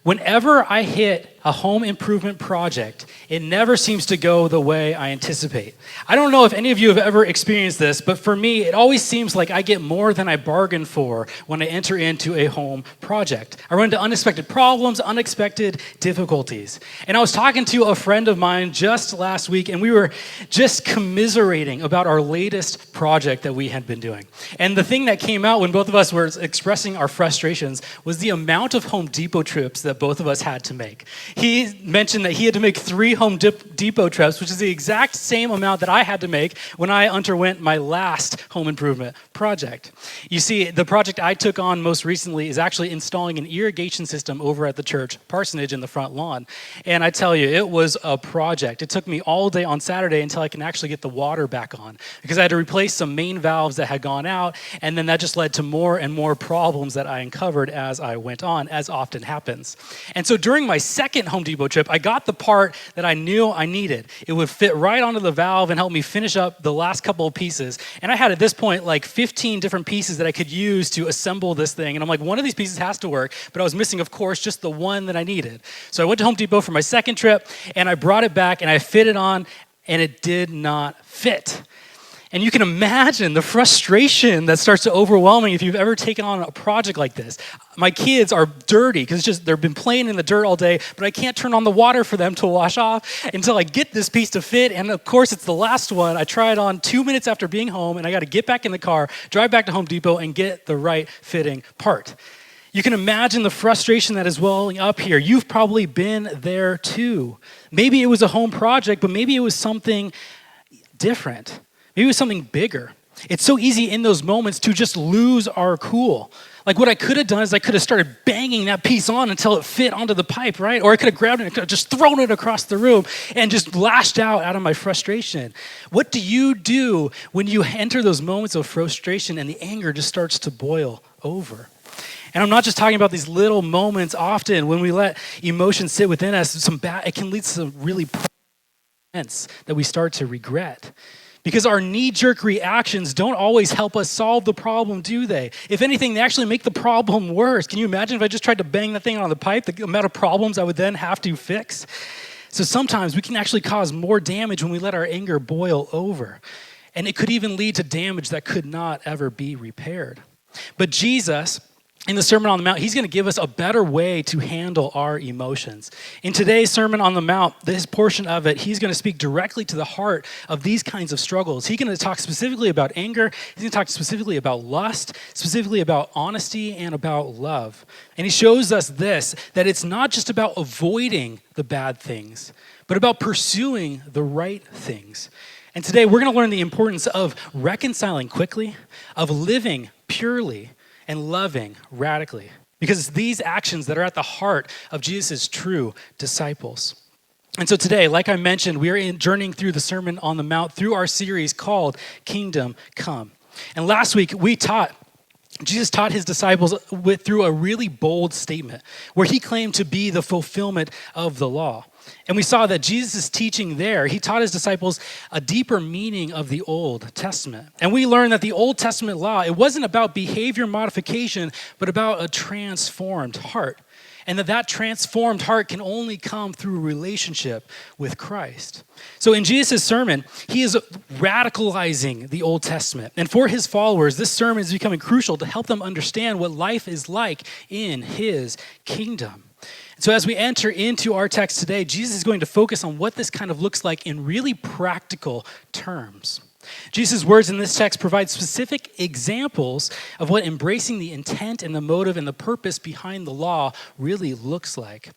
Whenever I hit a home improvement project, it never seems to go the way I anticipate. I don't know if any of you have ever experienced this, but for me, it always seems like I get more than I bargained for when I enter into a home project. I run into unexpected problems, unexpected difficulties. And I was talking to a friend of mine just last week, and we were just commiserating about our latest project that we had been doing. And the thing that came out when both of us were expressing our frustrations was the amount of Home Depot trips that both of us had to make. He mentioned that he had to make 3 Home Depot trips, which is the exact same amount that I had to make when I underwent my last home improvement project. You see, the project I took on most recently is actually installing an irrigation system over at the church parsonage in the front lawn. And I tell you, it was a project. It took me all day on Saturday until I can actually get the water back on, because I had to replace some main valves that had gone out, and then that just led to more and more problems that I uncovered as I went on, as often happens. And so during my second Home Depot trip, I got the part that I knew I needed. It would fit right onto the valve and help me finish up the last couple of pieces. And I had at this point like 15 different pieces that I could use to assemble this thing. And I'm like, one of these pieces has to work, but I was missing, of course, just the one that I needed. So I went to Home Depot for my second trip, and I brought it back, and I fit it on, and it did not fit. And you can imagine the frustration that starts to overwhelm me if you've ever taken on a project like this. My kids are dirty because they've been playing in the dirt all day, but I can't turn on the water for them to wash off until I get this piece to fit. And of course, it's the last one. I try it on 2 minutes after being home, and I got to get back in the car, drive back to Home Depot, and get the right fitting part. You can imagine the frustration that is welling up here. You've probably been there too. Maybe it was a home project, but maybe it was something different. Maybe it was something bigger. It's so easy in those moments to just lose our cool. Like what I could have done is I could have started banging that piece on until it fit onto the pipe, right? Or I could have grabbed it and could have just thrown it across the room and just lashed out of my frustration. What do you do when you enter those moments of frustration and the anger just starts to boil over? And I'm not just talking about these little moments. Often when we let emotions sit within us, it can lead to some really events that we start to regret. Because our knee-jerk reactions don't always help us solve the problem, do they? If anything, they actually make the problem worse. Can you imagine if I just tried to bang the thing on the pipe, the amount of problems I would then have to fix? So sometimes we can actually cause more damage when we let our anger boil over. And it could even lead to damage that could not ever be repaired. But Jesus, in the Sermon on the Mount, he's going to give us a better way to handle our emotions. In today's Sermon on the Mount, this portion of it, he's going to speak directly to the heart of these kinds of struggles. He's going to talk specifically about anger. He's going to talk specifically about lust, specifically about honesty, and about love. And he shows us this, that it's not just about avoiding the bad things, but about pursuing the right things. And today, we're going to learn the importance of reconciling quickly, of living purely, and loving radically. Because it's these actions that are at the heart of Jesus' true disciples. And so today, like I mentioned, we are journeying through the Sermon on the Mount through our series called Kingdom Come. And last week, Jesus taught his disciples through a really bold statement where he claimed to be the fulfillment of the law. And we saw that Jesus' teaching there, he taught his disciples a deeper meaning of the Old Testament. And we learned that the Old Testament law, it wasn't about behavior modification, but about a transformed heart. And that transformed heart can only come through relationship with Christ. So in Jesus' sermon, he is radicalizing the Old Testament. And for his followers, this sermon is becoming crucial to help them understand what life is like in his kingdom. So as we enter into our text today, Jesus is going to focus on what this kind of looks like in really practical terms. Jesus' words in this text provide specific examples of what embracing the intent and the motive and the purpose behind the law really looks like.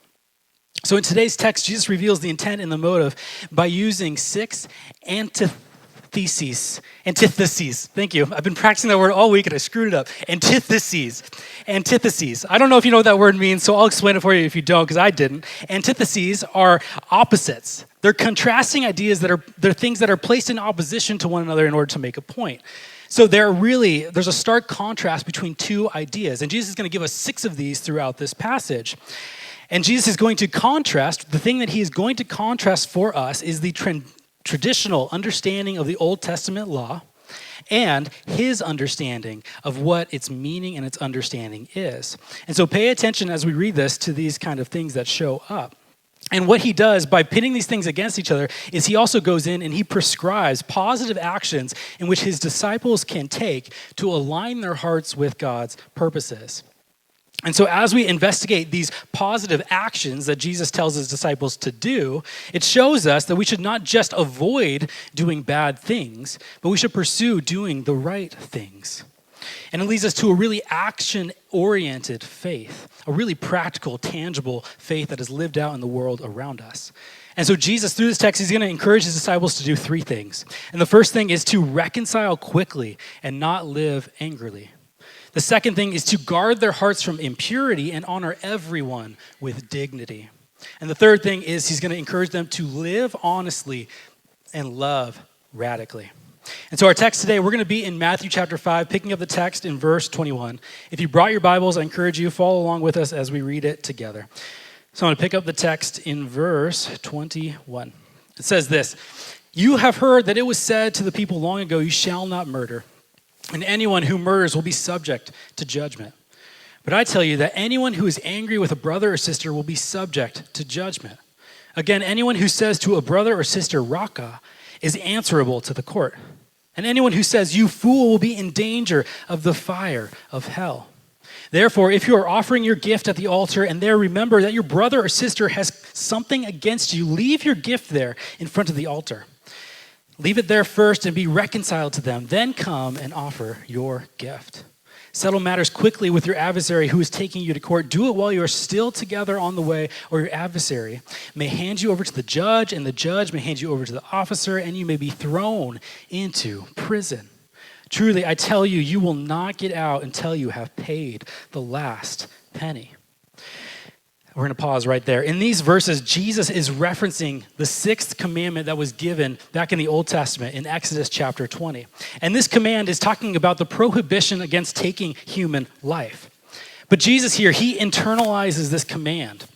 So in today's text, Jesus reveals the intent and the motive by using 6 antitheses. Thank you. I've been practicing that word all week and I screwed it up. Antitheses. I don't know if you know what that word means, so I'll explain it for you if you don't, because I didn't. Antitheses are opposites. They're contrasting ideas they're things that are placed in opposition to one another in order to make a point. So there's a stark contrast between two ideas. And Jesus is going to give us 6 of these throughout this passage. And Jesus is going to contrast, the thing that he is going to contrast for us is the traditional understanding of the Old Testament law and his understanding of what its meaning and its understanding is. And so pay attention as we read this to these kind of things that show up. And what he does by pitting these things against each other is he also goes in and he prescribes positive actions in which his disciples can take to align their hearts with God's purposes. And so as we investigate these positive actions that Jesus tells his disciples to do, it shows us that we should not just avoid doing bad things, but we should pursue doing the right things. And it leads us to a really action-oriented faith, a really practical, tangible faith that is lived out in the world around us. And so Jesus, through this text, he's going to encourage his disciples to do three things. And the first thing is to reconcile quickly and not live angrily. The second thing is to guard their hearts from impurity and honor everyone with dignity. And the third thing is he's going to encourage them to live honestly and love radically. And so our text today, we're going to be in Matthew chapter 5, picking up the text in verse 21. If you brought your Bibles, I encourage you to follow along with us as we read it together. So I'm going to pick up the text in verse 21. It says this, "You have heard that it was said to the people long ago, 'You shall not murder, and anyone who murders will be subject to judgment.' But I tell you that anyone who is angry with a brother or sister will be subject to judgment. Again, anyone who says to a brother or sister, 'Raka,' is answerable to the court. And anyone who says, 'You fool,' will be in danger of the fire of hell. Therefore, if you are offering your gift at the altar and there remember that your brother or sister has something against you, leave your gift there in front of the altar. Leave it there first and be reconciled to them. Then come and offer your gift. Settle matters quickly with your adversary who is taking you to court. Do it while you are still together on the way, or your adversary may hand you over to the judge, and the judge may hand you over to the officer, and you may be thrown into prison. Truly, I tell you, you will not get out until you have paid the last penny." We're going to pause right there. In these verses, Jesus is referencing the sixth commandment that was given back in the Old Testament in Exodus chapter 20. And this command is talking about the prohibition against taking human life. But Jesus here, he internalizes this command.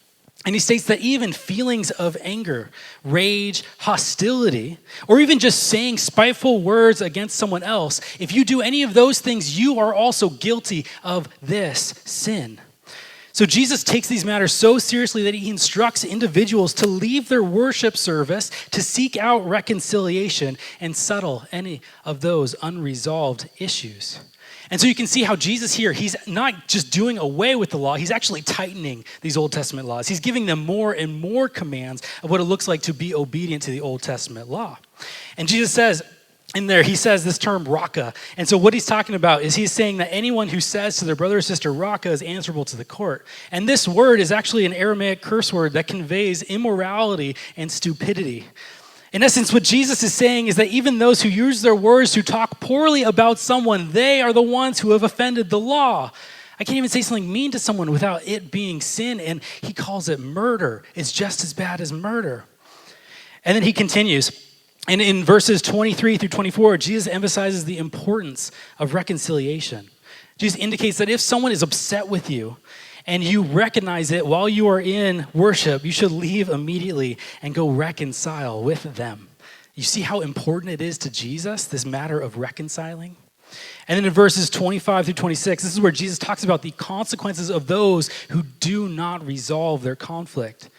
And he states that even feelings of anger, rage, hostility, or even just saying spiteful words against someone else, if you do any of those things, you are also guilty of this sin. So Jesus takes these matters so seriously that he instructs individuals to leave their worship service, to seek out reconciliation and settle any of those unresolved issues. And so you can see how Jesus here, he's not just doing away with the law, he's actually tightening these Old Testament laws. He's giving them more and more commands of what it looks like to be obedient to the Old Testament law. And Jesus says, in there, he says this term, raka. And so what he's talking about is he's saying that anyone who says to their brother or sister, raka, is answerable to the court. And this word is actually an Aramaic curse word that conveys immorality and stupidity. In essence, what Jesus is saying is that even those who use their words to talk poorly about someone, they are the ones who have offended the law. I can't even say something mean to someone without it being sin, and he calls it murder. It's just as bad as murder. And then he continues. And in verses 23 through 24, Jesus emphasizes the importance of reconciliation. Jesus indicates that if someone is upset with you and you recognize it while you are in worship, you should leave immediately and go reconcile with them. You see how important it is to Jesus, this matter of reconciling? And then in verses 25 through 26, this is where Jesus talks about the consequences of those who do not resolve their conflict.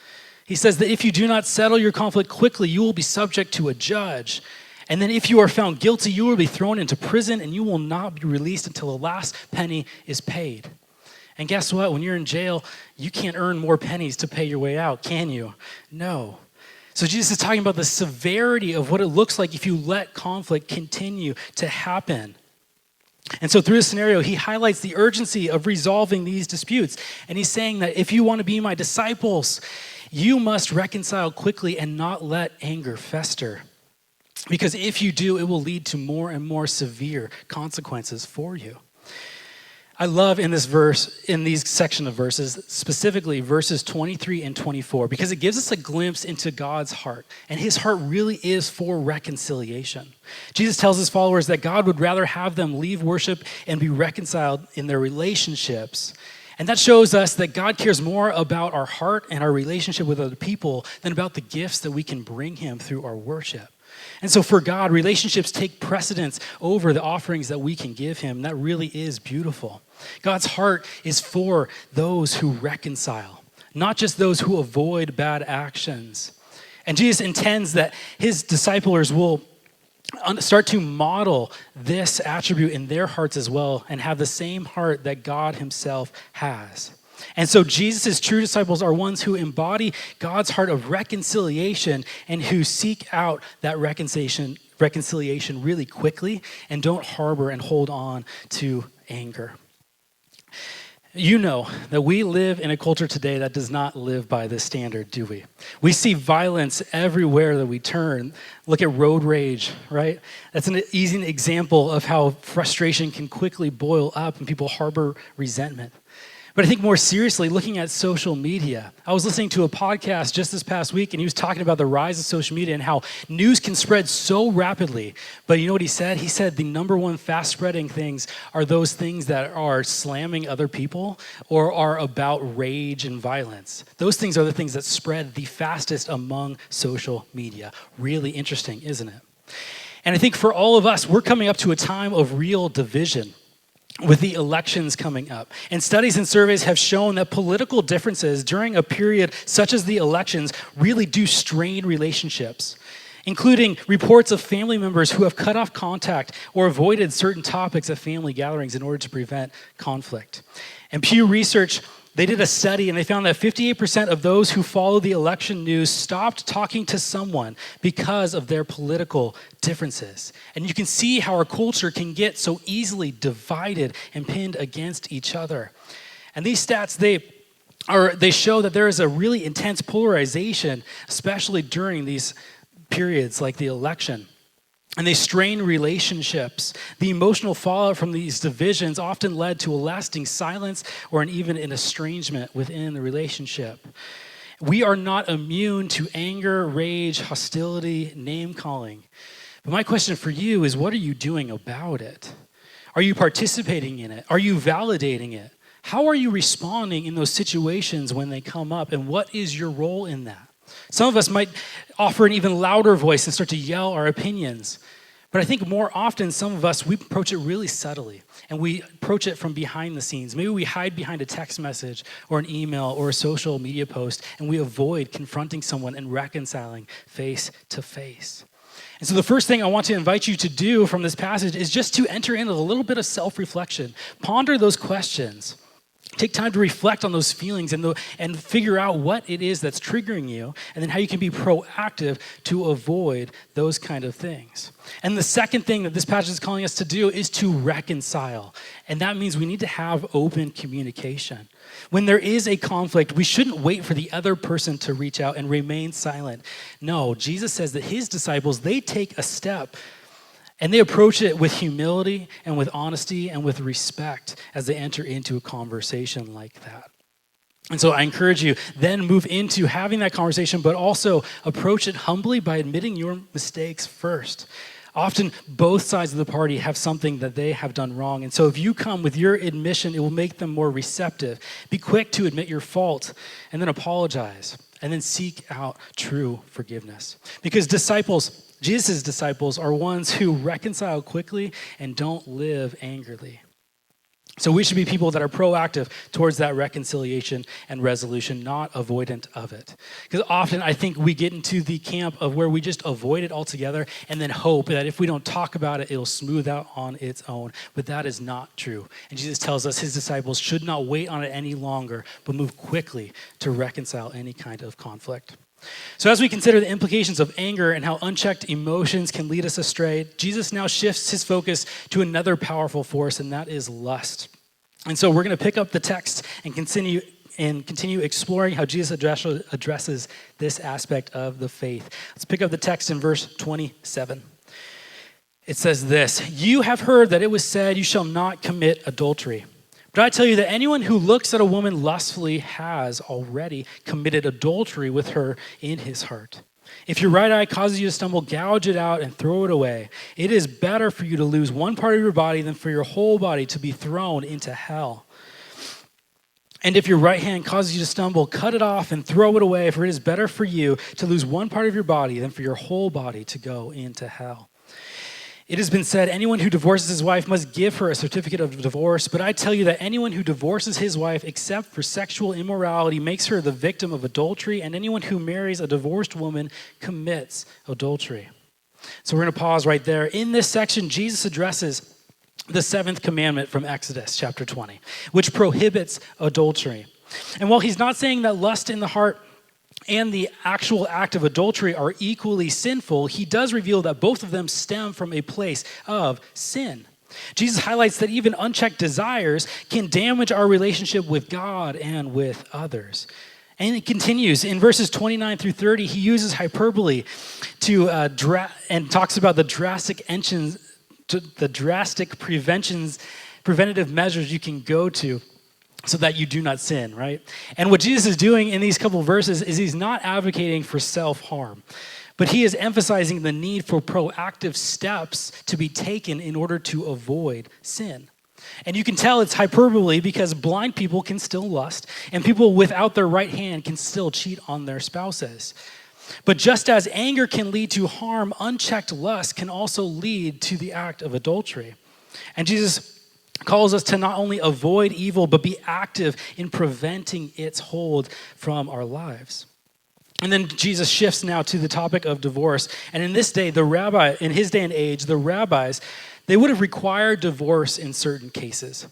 He says that if you do not settle your conflict quickly, you will be subject to a judge. And then if you are found guilty, you will be thrown into prison and you will not be released until the last penny is paid. And guess what? When you're in jail, you can't earn more pennies to pay your way out, can you? No. So Jesus is talking about the severity of what it looks like if you let conflict continue to happen. And so through this scenario, he highlights the urgency of resolving these disputes. And he's saying that if you want to be my disciples, you must reconcile quickly and not let anger fester. Because if you do, it will lead to more and more severe consequences for you. I love in this verse, in these section of verses, specifically verses 23 and 24, because it gives us a glimpse into God's heart. And his heart really is for reconciliation. Jesus tells his followers that God would rather have them leave worship and be reconciled in their relationships. And that shows us that God cares more about our heart and our relationship with other people than about the gifts that we can bring him through our worship. And so for God, relationships take precedence over the offerings that we can give him. That really is beautiful. God's heart is for those who reconcile, not just those who avoid bad actions. And Jesus intends that his disciplers will start to model this attribute in their hearts as well and have the same heart that God himself has. And so Jesus' true disciples are ones who embody God's heart of reconciliation and who seek out that reconciliation really quickly and don't harbor and hold on to anger. You know that we live in a culture today that does not live by this standard, do we? We see violence everywhere that we turn. Look at road rage, right? That's an easy example of how frustration can quickly boil up and people harbor resentment. But I think more seriously, looking at social media, I was listening to a podcast just this past week, and he was talking about the rise of social media and how news can spread so rapidly. But you know what he said? He said the number one fast-spreading things are those things that are slamming other people or are about rage and violence. Those things are the things that spread the fastest among social media. Really interesting, isn't it? And I think for all of us, we're coming up to a time of real division with the elections coming up. And studies and surveys have shown that political differences during a period such as the elections really do strain relationships, including reports of family members who have cut off contact or avoided certain topics at family gatherings in order to prevent conflict. And Pew Research, they did a study and they found that 58% of those who follow the election news stopped talking to someone because of their political differences. And you can see how our culture can get so easily divided and pinned against each other. And these stats, they show that there is a really intense polarization, especially during these periods like the election. And they strain relationships. The emotional fallout from these divisions often led to a lasting silence or even an estrangement within the relationship. We are not immune to anger, rage, hostility, name-calling. But my question for you is, what are you doing about it? Are you participating in it? Are you validating it? How are you responding in those situations when they come up? And what is your role in that? Some of us might offer an even louder voice and start to yell our opinions. But I think more often, some of us, we approach it really subtly, and we approach it from behind the scenes. Maybe we hide behind a text message or an email or a social media post, and we avoid confronting someone and reconciling face to face. And so the first thing I want to invite you to do from this passage is just to enter into a little bit of self-reflection. Ponder those questions. Take time to reflect on those feelings and figure out what it is that's triggering you, and then how you can be proactive to avoid those kind of things. And the second thing that this passage is calling us to do is to reconcile. And that means we need to have open communication. When there is a conflict, we shouldn't wait for the other person to reach out and remain silent. No, Jesus says that his disciples, they take a step and they approach it with humility and with honesty and with respect as they enter into a conversation like that. And so I encourage you, then move into having that conversation, but also approach it humbly by admitting your mistakes first. Often, both sides of the party have something that they have done wrong. And so if you come with your admission, it will make them more receptive. Be quick to admit your fault and then apologize and then seek out true forgiveness. Because Jesus' disciples are ones who reconcile quickly and don't live angrily. So we should be people that are proactive towards that reconciliation and resolution, not avoidant of it. Because often I think we get into the camp of where we just avoid it altogether and then hope that if we don't talk about it, it'll smooth out on its own. But that is not true. And Jesus tells us his disciples should not wait on it any longer, but move quickly to reconcile any kind of conflict. So as we consider the implications of anger and how unchecked emotions can lead us astray, Jesus now shifts his focus to another powerful force, and that is lust. And so we're going to pick up the text and continue exploring how Jesus addresses this aspect of the faith. Let's pick up the text in verse 27. It says this, "You have heard that it was said, 'You shall not commit adultery.' But I tell you that anyone who looks at a woman lustfully has already committed adultery with her in his heart. If your right eye causes you to stumble, gouge it out and throw it away. It is better for you to lose one part of your body than for your whole body to be thrown into hell." And if your right hand causes you to stumble, cut it off and throw it away, for it is better for you to lose one part of your body than for your whole body to go into hell. It has been said, anyone who divorces his wife must give her a certificate of divorce, but I tell you that anyone who divorces his wife except for sexual immorality makes her the victim of adultery, and anyone who marries a divorced woman commits adultery. So we're going to pause right there. In this section, Jesus addresses the seventh commandment from Exodus chapter 20, which prohibits adultery. And while he's not saying that lust in the heart and the actual act of adultery are equally sinful, he does reveal that both of them stem from a place of sin. Jesus highlights that even unchecked desires can damage our relationship with God and with others. And it continues in verses 29 through 30. He uses hyperbole to and talks about the drastic preventative measures you can go to so that you do not sin, right? And what Jesus is doing in these couple verses is he's not advocating for self-harm, but he is emphasizing the need for proactive steps to be taken in order to avoid sin. And you can tell it's hyperbole because blind people can still lust, and people without their right hand can still cheat on their spouses. But just as anger can lead to harm, unchecked lust can also lead to the act of adultery. And Jesus calls us to not only avoid evil, but be active in preventing its hold from our lives. And then Jesus shifts now to the topic of divorce. And in his day and age, the rabbis, they would have required divorce in certain cases.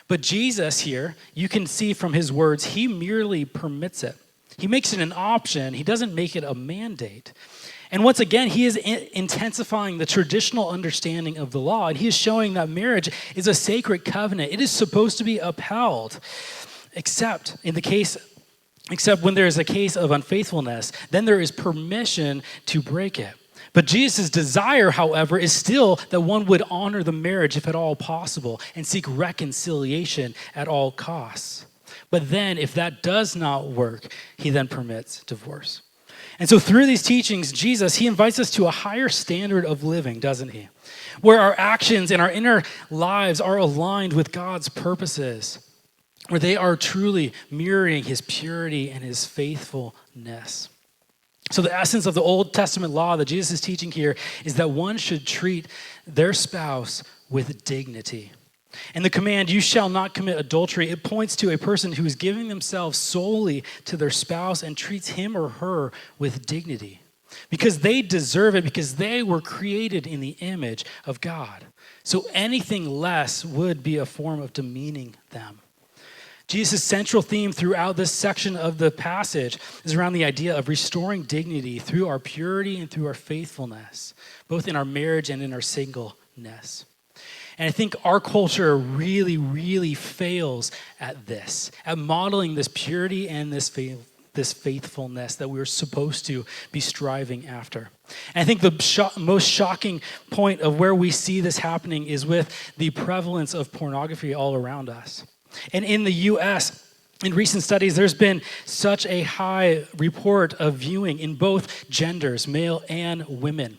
But Jesus here, you can see from his words, he merely permits it. He makes it an option. He doesn't make it a mandate. And once again, he is intensifying the traditional understanding of the law. And he is showing that marriage is a sacred covenant. It is supposed to be upheld, except when there is a case of unfaithfulness, then there is permission to break it. But Jesus' desire, however, is still that one would honor the marriage if at all possible and seek reconciliation at all costs. But then if that does not work, he then permits divorce. And so through these teachings, Jesus, he invites us to a higher standard of living, doesn't he? Where our actions and our inner lives are aligned with God's purposes, where they are truly mirroring his purity and his faithfulness. So the essence of the Old Testament law that Jesus is teaching here is that one should treat their spouse with dignity. And the command, you shall not commit adultery, it points to a person who is giving themselves solely to their spouse and treats him or her with dignity. Because they deserve it, because they were created in the image of God. So anything less would be a form of demeaning them. Jesus' central theme throughout this section of the passage is around the idea of restoring dignity through our purity and through our faithfulness, both in our marriage and in our singleness. And I think our culture really, really fails at this, at modeling this purity and this faithfulness that we're supposed to be striving after. And I think the most shocking point of where we see this happening is with the prevalence of pornography all around us. And in the U.S., in recent studies, there's been such a high report of viewing in both genders, male and women.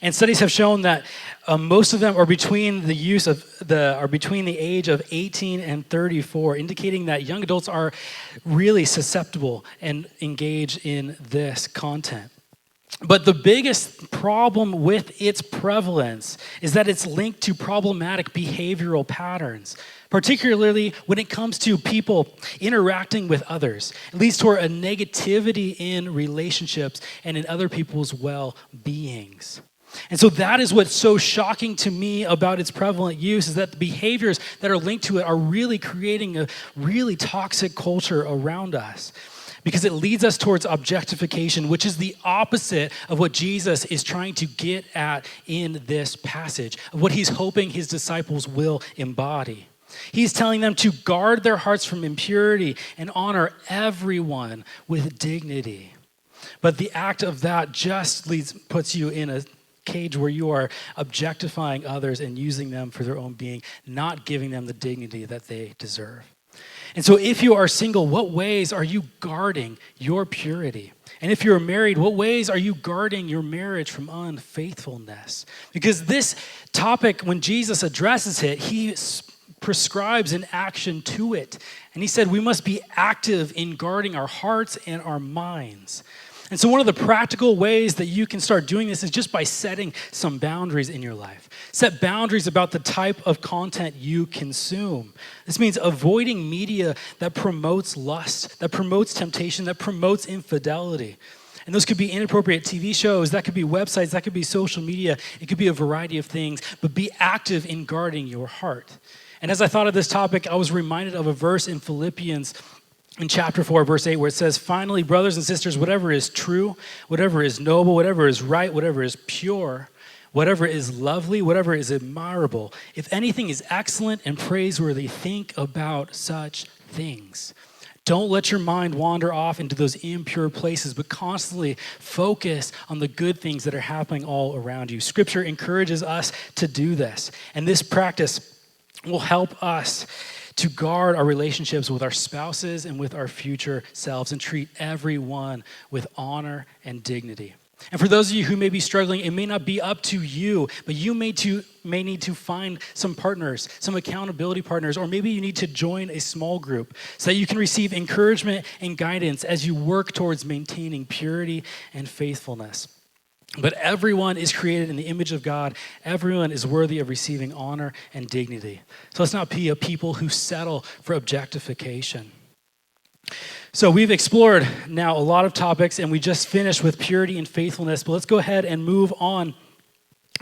And studies have shown that most of them are between the age of 18 and 34, indicating that young adults are really susceptible and engage in this content. But the biggest problem with its prevalence is that it's linked to problematic behavioral patterns, particularly when it comes to people interacting with others. It leads toward a negativity in relationships and in other people's well-beings. And so that is what's so shocking to me about its prevalent use, is that the behaviors that are linked to it are really creating a really toxic culture around us. Because it leads us towards objectification, which is the opposite of what Jesus is trying to get at in this passage, of what he's hoping his disciples will embody. He's telling them to guard their hearts from impurity and honor everyone with dignity. But the act of that just puts you in a cage where you are objectifying others and using them for their own being, not giving them the dignity that they deserve. And so if you are single, what ways are you guarding your purity? And if you're married, what ways are you guarding your marriage from unfaithfulness? Because this topic, when Jesus addresses it, he prescribes an action to it. And he said we must be active in guarding our hearts and our minds. And so one of the practical ways that you can start doing this is just by setting some boundaries in your life. Set boundaries about the type of content you consume. This means avoiding media that promotes lust, that promotes temptation, that promotes infidelity. And those could be inappropriate TV shows, that could be websites, that could be social media, it could be a variety of things, but be active in guarding your heart. And as I thought of this topic, I was reminded of a verse in Philippians in chapter 4, verse 8, where it says, "Finally, brothers and sisters, whatever is true, whatever is noble, whatever is right, whatever is pure, whatever is lovely, whatever is admirable, if anything is excellent and praiseworthy, think about such things." Don't let your mind wander off into those impure places, but constantly focus on the good things that are happening all around you. Scripture encourages us to do this, and this practice will help us to guard our relationships with our spouses and with our future selves and treat everyone with honor and dignity. And for those of you who may be struggling, it may not be up to you, but you may need to find some partners, some accountability partners, or maybe you need to join a small group so that you can receive encouragement and guidance as you work towards maintaining purity and faithfulness. But everyone is created in the image of God. Everyone is worthy of receiving honor and dignity. So let's not be a people who settle for objectification. So we've explored now a lot of topics, and we just finished with purity and faithfulness. But let's go ahead and move on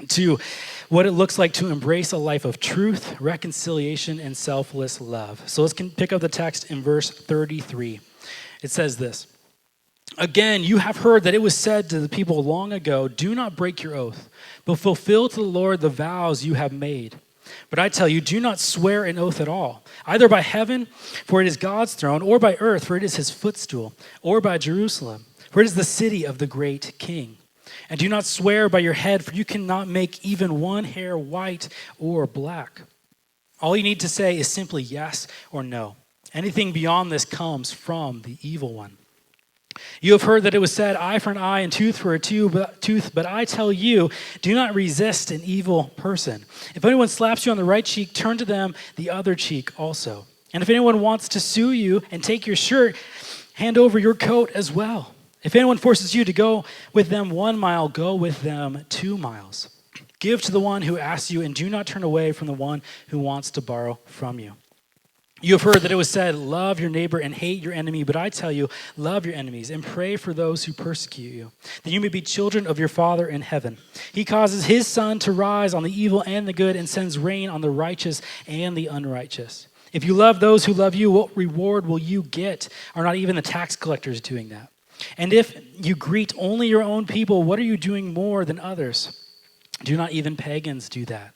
to what it looks like to embrace a life of truth, reconciliation, and selfless love. So let's pick up the text in verse 33. It says this: "Again, you have heard that it was said to the people long ago, 'Do not break your oath, but fulfill to the Lord the vows you have made.' But I tell you, do not swear an oath at all, either by heaven, for it is God's throne, or by earth, for it is his footstool, or by Jerusalem, for it is the city of the great king. And do not swear by your head, for you cannot make even one hair white or black. All you need to say is simply yes or no. Anything beyond this comes from the evil one. You have heard that it was said, eye for an eye and tooth for a tooth, but I tell you, do not resist an evil person. If anyone slaps you on the right cheek, turn to them the other cheek also. And if anyone wants to sue you and take your shirt, hand over your coat as well. If anyone forces you to go with them 1 mile, go with them 2 miles. Give to the one who asks you, and do not turn away from the one who wants to borrow from you. You have heard that it was said, love your neighbor and hate your enemy, but I tell you, love your enemies and pray for those who persecute you, that you may be children of your Father in heaven. He causes his sun to rise on the evil and the good and sends rain on the righteous and the unrighteous. If you love those who love you, what reward will you get? Are not even the tax collectors doing that? And if you greet only your own people, what are you doing more than others? Do not even pagans do that?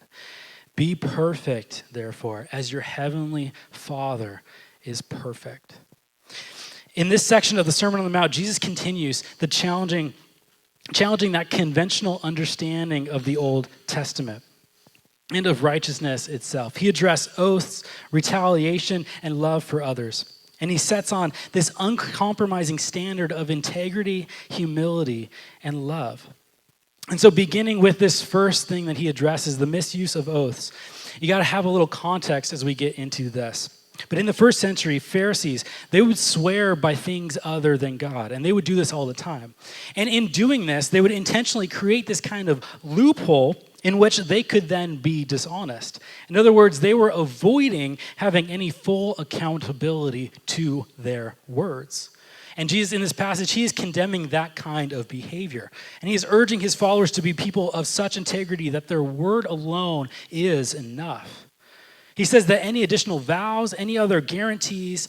Be perfect, therefore, as your heavenly Father is perfect. In this section of the Sermon on the Mount, Jesus continues the challenging that conventional understanding of the Old Testament and of righteousness itself. He addressed oaths, retaliation, and love for others. And he sets on this uncompromising standard of integrity, humility, and love. And so beginning with this first thing that he addresses, the misuse of oaths, you got to have a little context as we get into this. But in the first century, Pharisees, they would swear by things other than God, and they would do this all the time. And in doing this, they would intentionally create this kind of loophole in which they could then be dishonest. In other words, they were avoiding having any full accountability to their words. And Jesus, in this passage, he is condemning that kind of behavior. And he is urging his followers to be people of such integrity that their word alone is enough. He says that any additional vows, any other guarantees,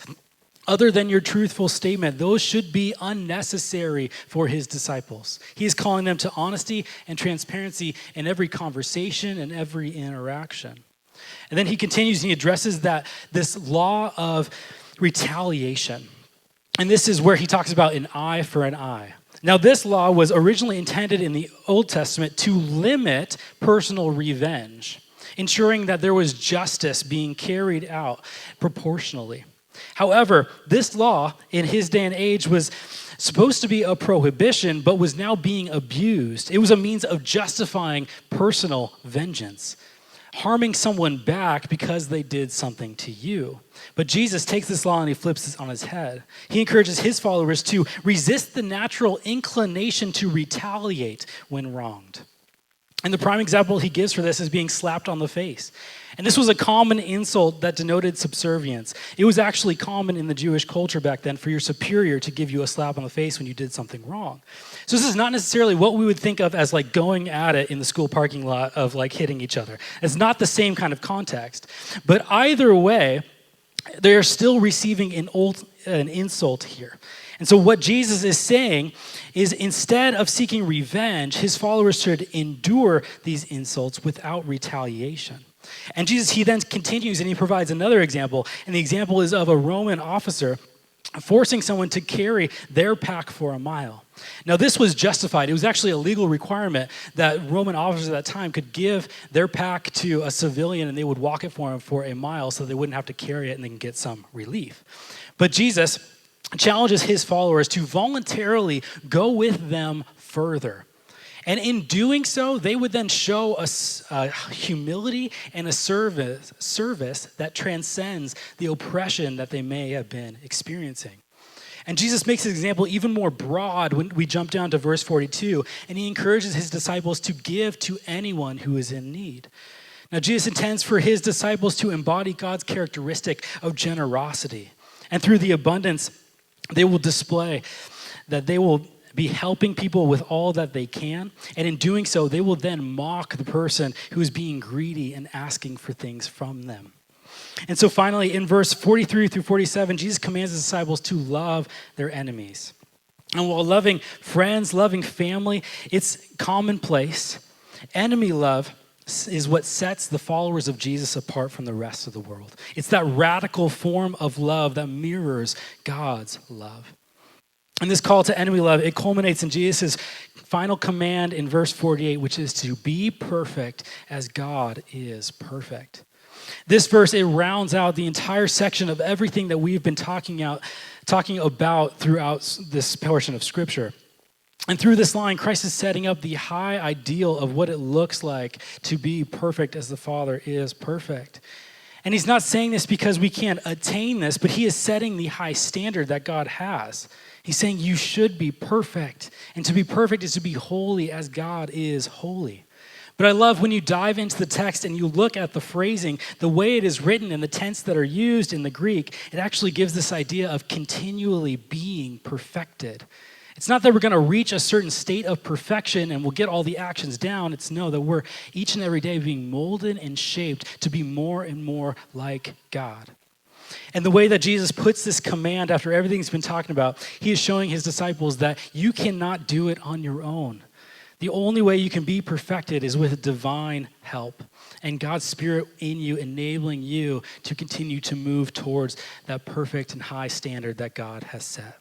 other than your truthful statement, those should be unnecessary for his disciples. He is calling them to honesty and transparency in every conversation and every interaction. And then he continues and he addresses this law of retaliation. And this is where he talks about an eye for an eye. Now, this law was originally intended in the Old Testament to limit personal revenge, ensuring that there was justice being carried out proportionally. However, this law in his day and age was supposed to be a prohibition, but was now being abused. It was a means of justifying personal vengeance. harming someone back because they did something to you. But Jesus takes this law and he flips it on his head. He encourages his followers to resist the natural inclination to retaliate when wronged. And the prime example he gives for this is being slapped on the face. And this was a common insult that denoted subservience. It was actually common in the Jewish culture back then for your superior to give you a slap on the face when you did something wrong. So this is not necessarily what we would think of as like going at it in the school parking lot of like hitting each other. It's not the same kind of context. But either way, they are still receiving an insult here. And so what Jesus is saying is instead of seeking revenge, his followers should endure these insults without retaliation. And Jesus, he then continues and he provides another example. And the example is of a Roman officer forcing someone to carry their pack for a mile. Now, this was justified. It was actually a legal requirement that Roman officers at that time could give their pack to a civilian and they would walk it for him for a mile so they wouldn't have to carry it and they can get some relief. But Jesus challenges his followers to voluntarily go with them further. And in doing so, they would then show a humility and a service that transcends the oppression that they may have been experiencing. And Jesus makes his example even more broad when we jump down to verse 42, and he encourages his disciples to give to anyone who is in need. Now, Jesus intends for his disciples to embody God's characteristic of generosity. And through the abundance, they will display that they will be helping people with all that they can. And in doing so, they will then mock the person who is being greedy and asking for things from them. And so finally, in verse 43 through 47, Jesus commands his disciples to love their enemies. And while loving friends, loving family, it's commonplace. Enemy love is what sets the followers of Jesus apart from the rest of the world. It's that radical form of love that mirrors God's love. And this call to enemy love, it culminates in Jesus' final command in verse 48, which is to be perfect as God is perfect. This verse, it rounds out the entire section of everything that we've been talking about throughout this portion of Scripture. And through this line, Christ is setting up the high ideal of what it looks like to be perfect as the Father is perfect. And he's not saying this because we can't attain this, but he is setting the high standard that God has. He's saying you should be perfect. And to be perfect is to be holy as God is holy. But I love when you dive into the text and you look at the phrasing, the way it is written and the tense that are used in the Greek, it actually gives this idea of continually being perfected. It's not that we're going to reach a certain state of perfection and we'll get all the actions down. It's no, that we're each and every day being molded and shaped to be more and more like God. And the way that Jesus puts this command after everything he's been talking about, he is showing his disciples that you cannot do it on your own. The only way you can be perfected is with divine help and God's Spirit in you, enabling you to continue to move towards that perfect and high standard that God has set.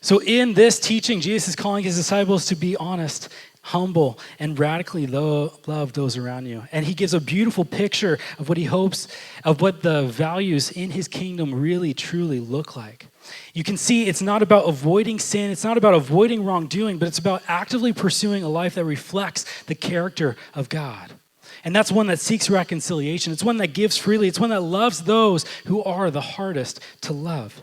So in this teaching, Jesus is calling his disciples to be honest, humble, and radically love those around you. And he gives a beautiful picture of what he hopes, of what the values in his kingdom really, truly look like. You can see it's not about avoiding sin, it's not about avoiding wrongdoing, but it's about actively pursuing a life that reflects the character of God. And that's one that seeks reconciliation. It's one that gives freely. It's one that loves those who are the hardest to love.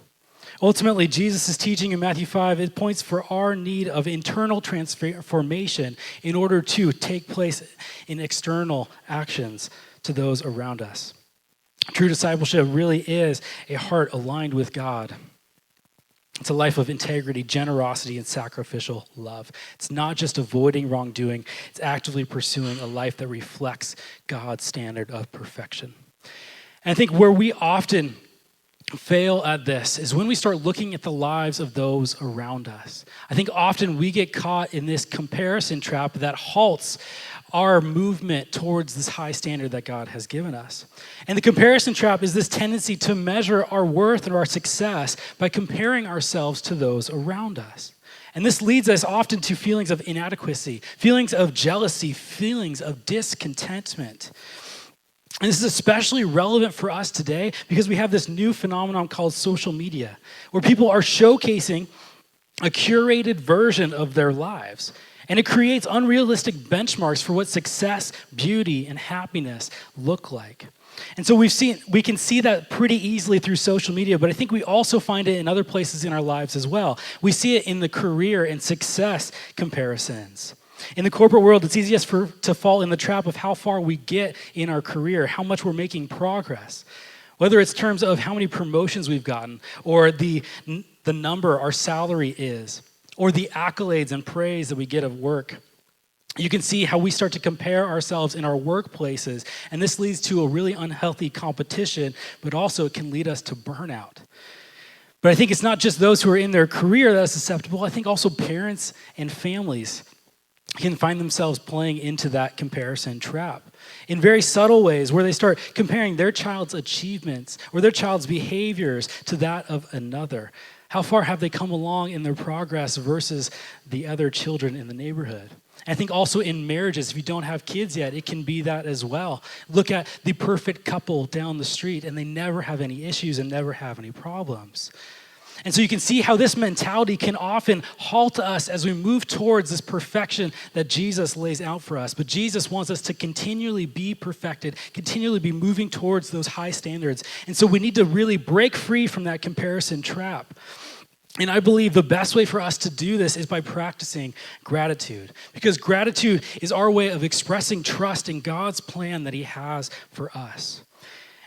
Ultimately, Jesus' teaching in Matthew 5, it points for our need of internal transformation in order to take place in external actions to those around us. True discipleship really is a heart aligned with God. It's a life of integrity, generosity, and sacrificial love. It's not just avoiding wrongdoing. It's actively pursuing a life that reflects God's standard of perfection. And I think where we often fail at this is when we start looking at the lives of those around us. I think often we get caught in this comparison trap that halts our movement towards this high standard that God has given us. And the comparison trap is this tendency to measure our worth and our success by comparing ourselves to those around us. And this leads us often to feelings of inadequacy, feelings of jealousy, feelings of discontentment. And this is especially relevant for us today because we have this new phenomenon called social media, where people are showcasing a curated version of their lives. And it creates unrealistic benchmarks for what success, beauty, and happiness look like. And so we can see that pretty easily through social media, but I think we also find it in other places in our lives as well. We see it in the career and success comparisons. In the corporate world, it's easiest to fall in the trap of how far we get in our career, how much we're making progress. Whether it's terms of how many promotions we've gotten, or the number our salary is, or the accolades and praise that we get of work. You can see how we start to compare ourselves in our workplaces, and this leads to a really unhealthy competition, but also it can lead us to burnout. But I think it's not just those who are in their career that are susceptible. I think also parents and families can find themselves playing into that comparison trap in very subtle ways, where they start comparing their child's achievements or their child's behaviors to that of another. How far have they come along in their progress versus the other children in the neighborhood? I think also in marriages, if you don't have kids yet, it can be that as well. Look at the perfect couple down the street, and they never have any issues and never have any problems. And so you can see how this mentality can often halt us as we move towards this perfection that Jesus lays out for us. But Jesus wants us to continually be perfected, continually be moving towards those high standards. And so we need to really break free from that comparison trap. And I believe the best way for us to do this is by practicing gratitude, because gratitude is our way of expressing trust in God's plan that He has for us.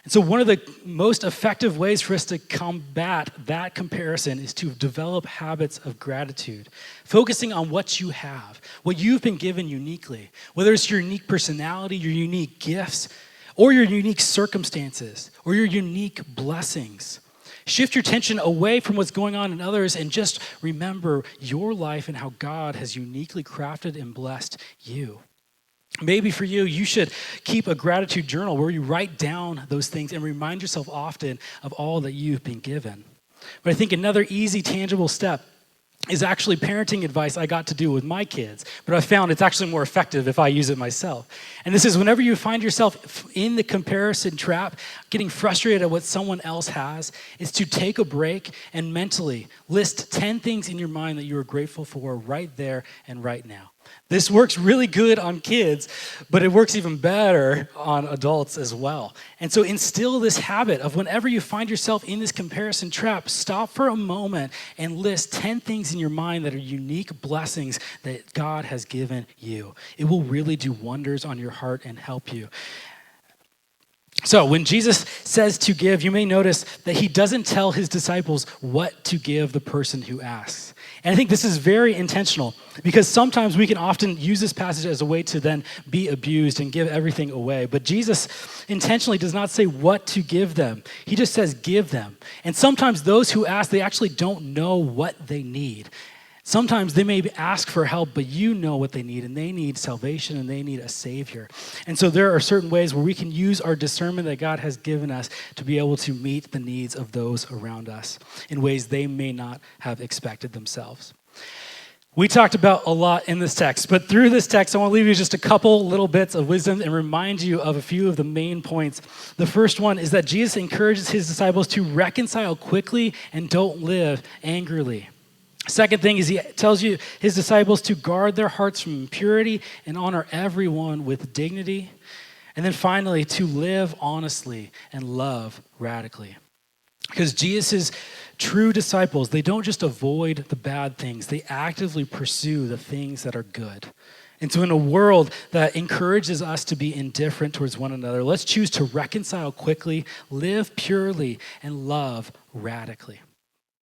And so one of the most effective ways for us to combat that comparison is to develop habits of gratitude, focusing on what you have, what you've been given uniquely, whether it's your unique personality, your unique gifts, or your unique circumstances, or your unique blessings. Shift your attention away from what's going on in others and just remember your life and how God has uniquely crafted and blessed you. Maybe for you, you should keep a gratitude journal where you write down those things and remind yourself often of all that you've been given. But I think another easy, tangible step is actually parenting advice I got to do with my kids, but I found it's actually more effective if I use it myself. And this is whenever you find yourself in the comparison trap, getting frustrated at what someone else has, is to take a break and mentally list 10 things in your mind that you are grateful for right there and right now. This works really good on kids, but it works even better on adults as well. And so instill this habit of whenever you find yourself in this comparison trap, stop for a moment and list 10 things in your mind that are unique blessings that God has given you. It will really do wonders on your heart and help you. So when Jesus says to give, you may notice that He doesn't tell His disciples what to give the person who asks. And I think this is very intentional, because sometimes we can often use this passage as a way to then be abused and give everything away. But Jesus intentionally does not say what to give them. He just says give them. And sometimes those who ask, they actually don't know what they need. Sometimes they may ask for help, but you know what they need, and they need salvation, and they need a Savior. And so there are certain ways where we can use our discernment that God has given us to be able to meet the needs of those around us in ways they may not have expected themselves. We talked about a lot in this text, but through this text, I want to leave you just a couple little bits of wisdom and remind you of a few of the main points. The first one is that Jesus encourages His disciples to reconcile quickly and don't live angrily. Second thing is He tells you, His disciples, to guard their hearts from impurity and honor everyone with dignity. And then finally, to live honestly and love radically. Because Jesus' true disciples, they don't just avoid the bad things, they actively pursue the things that are good. And so in a world that encourages us to be indifferent towards one another, let's choose to reconcile quickly, live purely, and love radically.